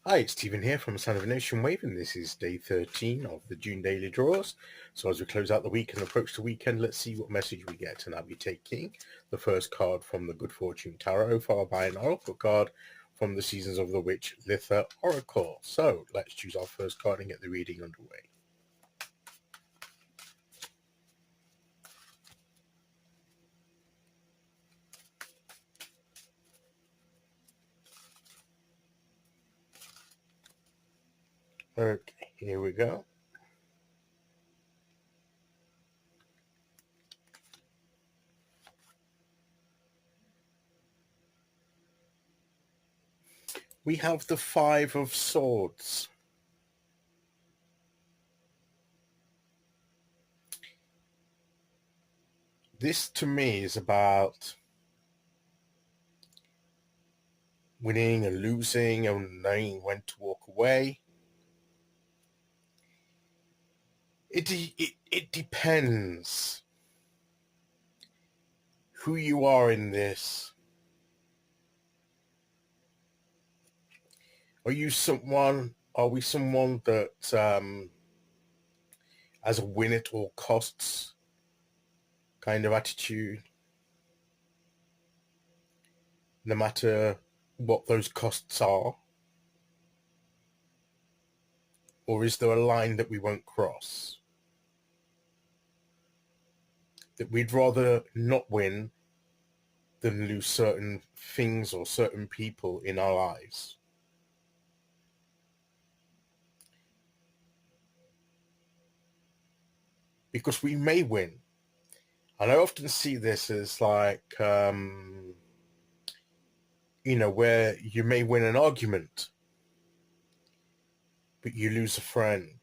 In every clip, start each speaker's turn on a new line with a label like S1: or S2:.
S1: Hi, it's Stephen here from Sound of a Nation Wave, and this is day 13 of the June daily draws. So as we close out the week and approach the weekend, let's see what message we get. And I'll be taking the first card from the Good Fortune Tarot, followed by an oracle card from the Seasons of the Witch Litha Oracle. So let's choose our first card and get the reading underway. Okay, here we go. We have the Five of Swords. This to me is about winning and losing and knowing when to walk away. It depends who you are in this. Are we someone that has a win at all costs kind of attitude, no matter what those costs are? Or is there a line that we won't cross? That we'd rather not win than lose certain things or certain people in our lives? Because we may win. And I often see this as like, where you may win an argument, but you lose a friend.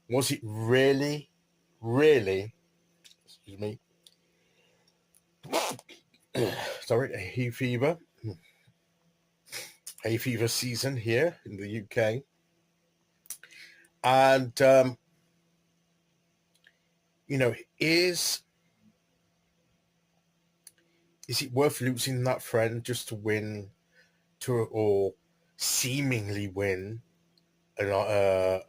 S1: Was it really, excuse me, sorry, hay fever season here in the UK? And, is it worth losing that friend just to win or seemingly win a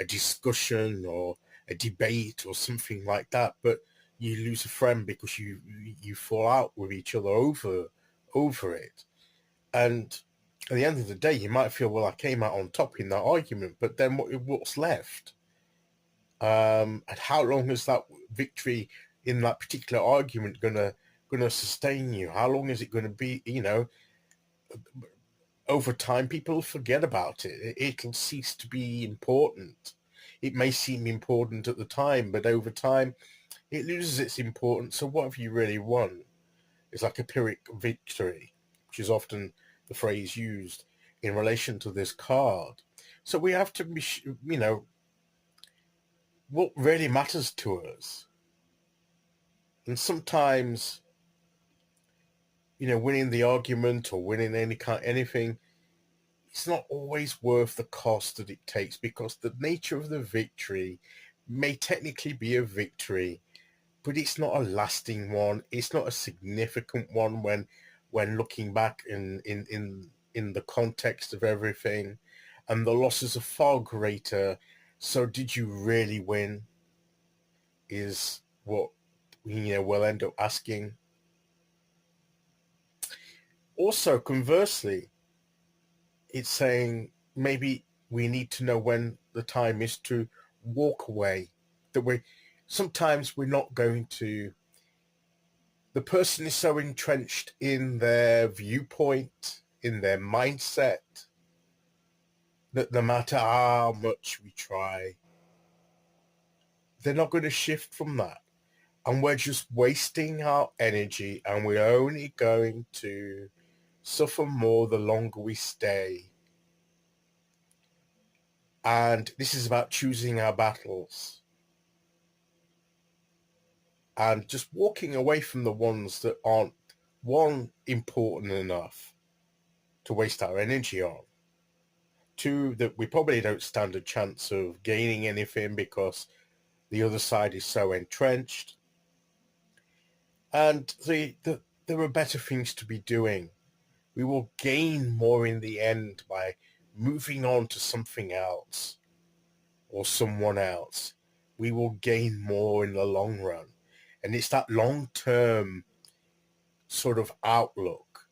S1: discussion or a debate or something like that, but you lose a friend because you fall out with each other over it? And at the end of the day, you might feel, well, I came out on top in that argument, but then what's left? And how long is that victory in that particular argument gonna sustain you? How long is it going to be? Over time, people forget about it. It'll cease to be important. It may seem important at the time, but over time, it loses its importance. So what have you really won? It's like a Pyrrhic victory, which is often the phrase used in relation to this card. So we have to be, what really matters to us. And sometimes, winning the argument or winning anything, it's not always worth the cost that it takes, because the nature of the victory may technically be a victory, but it's not a lasting one. It's not a significant one when looking back in the context of everything, and the losses are far greater. So did you really win? Is what we'll end up asking. Also, conversely, it's saying maybe we need to know when the time is to walk away. That sometimes we're not going to. The person is so entrenched in their viewpoint, in their mindset, that no matter how much we try, they're not going to shift from that. And we're just wasting our energy, and we're only going to suffer more the longer we stay. And this is about choosing our battles and just walking away from the ones that aren't, one, important enough to waste our energy on, two, that we probably don't stand a chance of gaining anything because the other side is so entrenched, and there are better things to be doing. we will gain more in the end by moving on to something else or someone else. We will gain more in the long run. And it's that long-term sort of outlook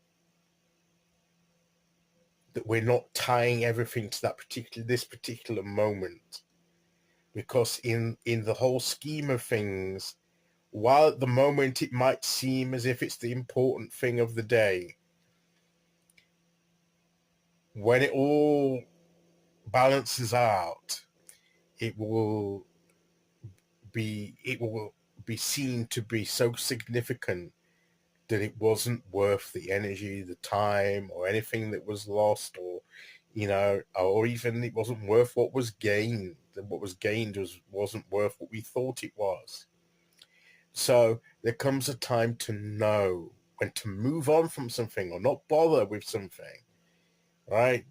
S1: that we're not tying everything to this particular moment. Because in the whole scheme of things, while at the moment it might seem as if it's the important thing of the day, when it all balances out, it will be seen to be so significant that it wasn't worth the energy, the time, or anything that was lost, or or even it wasn't worth what was gained. What was gained wasn't worth what we thought it was. So there comes a time to know when to move on from something or not bother with something, right?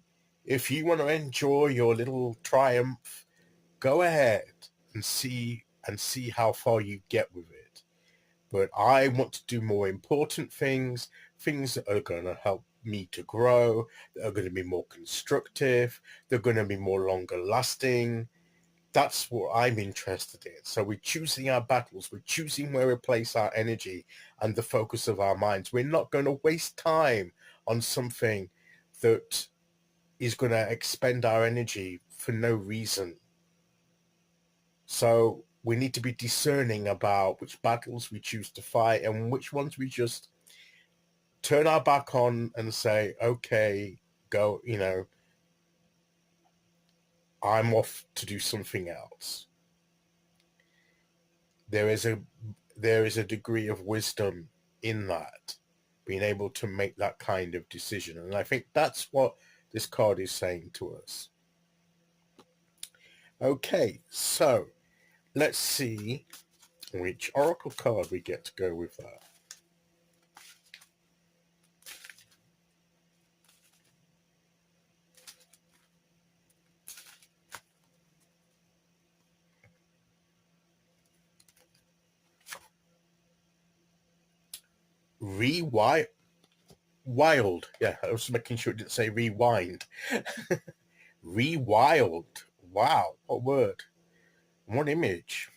S1: If you want to enjoy your little triumph, go ahead and see how far you get with it. But I want to do more important things that are going to help me to grow, that are going to be more constructive, they're going to be more longer lasting. That's what I'm interested in. So we're choosing our battles. We're choosing where we place our energy and the focus of our minds. We're not going to waste time on something that is going to expend our energy for no reason. So we need to be discerning about which battles we choose to fight and which ones we just turn our back on and say, okay, go, I'm off to do something else. There is a degree of wisdom in that, being able to make that kind of decision. And I think that's what this card is saying to us. Okay, so let's see which oracle card we get to go with that. Wild. Yeah, I was making sure it didn't say rewind. Rewild. Wow, what word. What image.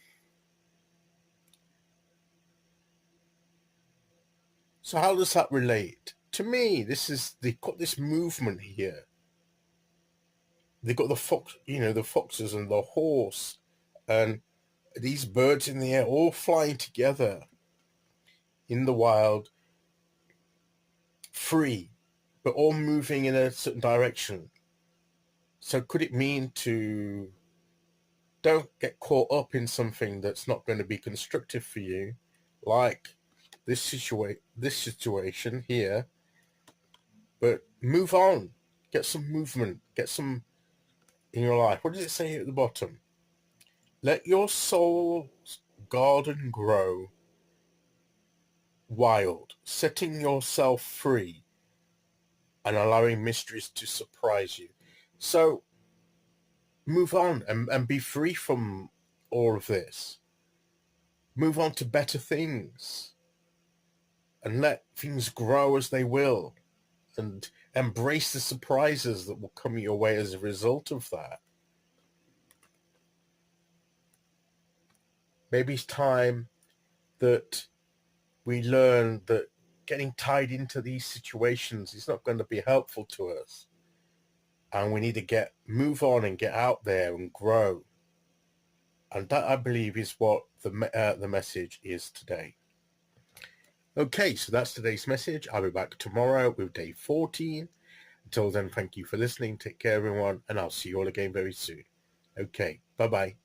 S1: So how does that relate? To me, they've got this movement here. They've got the fox, the foxes and the horse and these birds in the air all flying together in the wild, free, but all moving in a certain direction. So could it mean to don't get caught up in something that's not going to be constructive for you, like this situation here, but move on, get some movement, get some in your life. What does it say at the bottom? Let your soul's garden grow wild, setting yourself free and allowing mysteries to surprise you. So move on and be free from all of this. Move on to better things and let things grow as they will, and embrace the surprises that will come your way as a result of that. Maybe it's time that we learn that getting tied into these situations is not going to be helpful to us. And we need to move on and get out there and grow. And that, I believe, is what the message is today. Okay, so that's today's message. I'll be back tomorrow with day 14. Until then, thank you for listening. Take care, everyone, and I'll see you all again very soon. Okay, bye-bye.